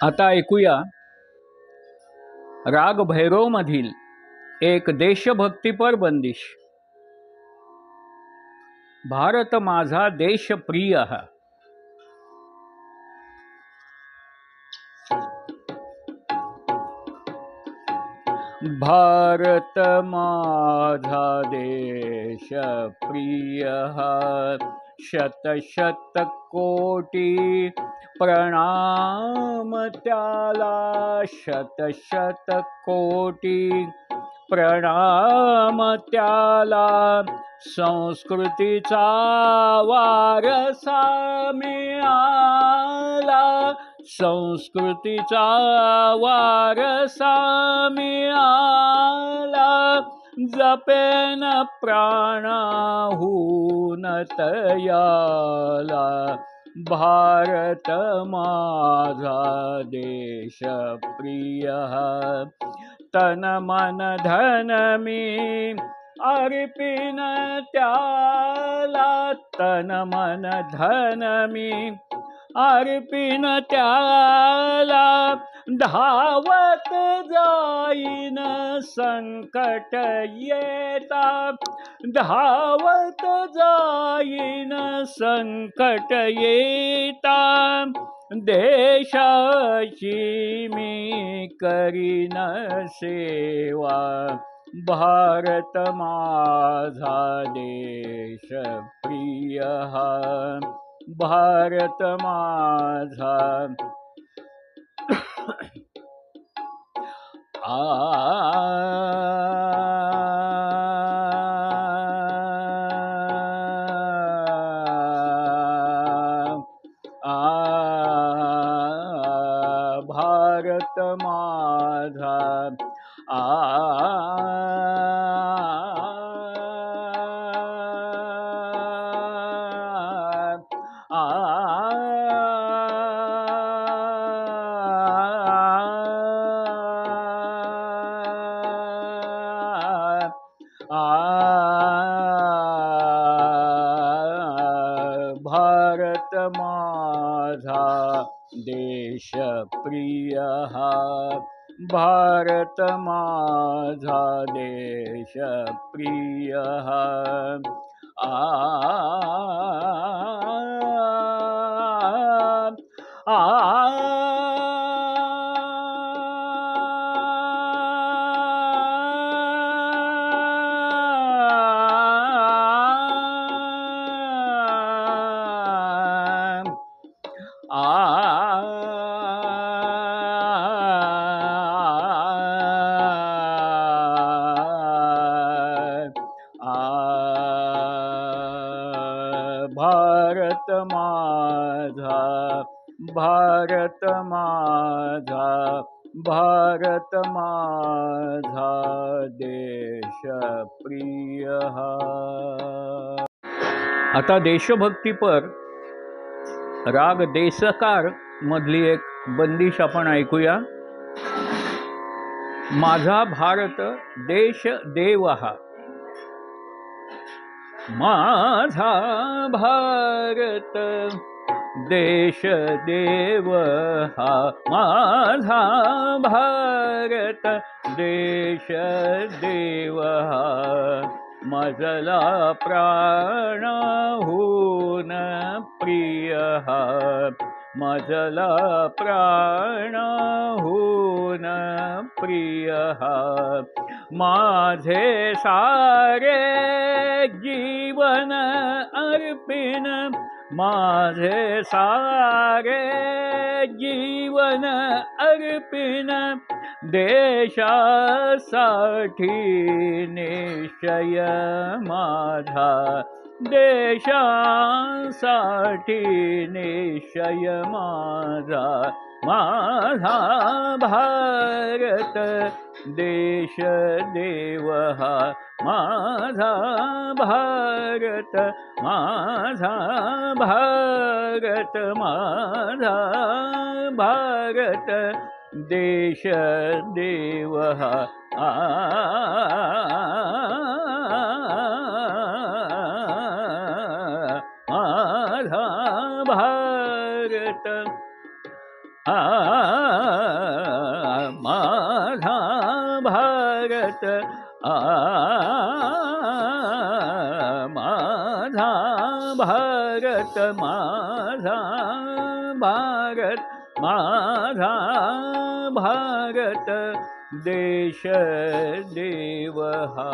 आता ऐकूया राग भैरव मधील एक देशभक्तीपर बंदिश। भारत माझा देश प्रिय हा। भारत माझा देश प्रिय हा, शत शत कोटी प्रणाम त्याला, शत शत कोटी प्रणाम त्याला। संस्कृतीचा वारसा मिळाला, संस्कृतीचा वारसा मिळाला। जपेन प्राणाहून तयाला, भारत माझा देश प्रिय। तन मन धन मी अर्पिन त्याला, तन मन धन मी अर्पिन त्याला। धावत जाईन संकट येता, धावत जाईन संकट येता। देशाची मी करीन सेवा, भारत माझा देश प्रिय। भारत माझा भारत माझा भारत माझा देश प्रिय। भारत माझा देश प्रिय। भारत माझा, भारत माझा, भारत माझा देश प्रिय। आता देशभक्तीपर राग देसकार मधली एक बंदिश आपण ऐकूया। माझा भारत देश देव हा, माझा भारत देश देव हा, माझा भारत देश देव हा। मजला प्राणहून प्रिय हा, मजला प्राणहून प्रिय हा। माझे सारे जीवन अर्पिन, माझे सारे जीवन अर्पिन। देशासाठी निश्चय माझा, देशासाठी निश्चय माझा। माझा भारत देश देव हा, माझा भारत, माझा भारत, माझा भारत देश देव हा। माझा भारत भारत माझा भारत माझा भारत माझा भारत देश देव हा.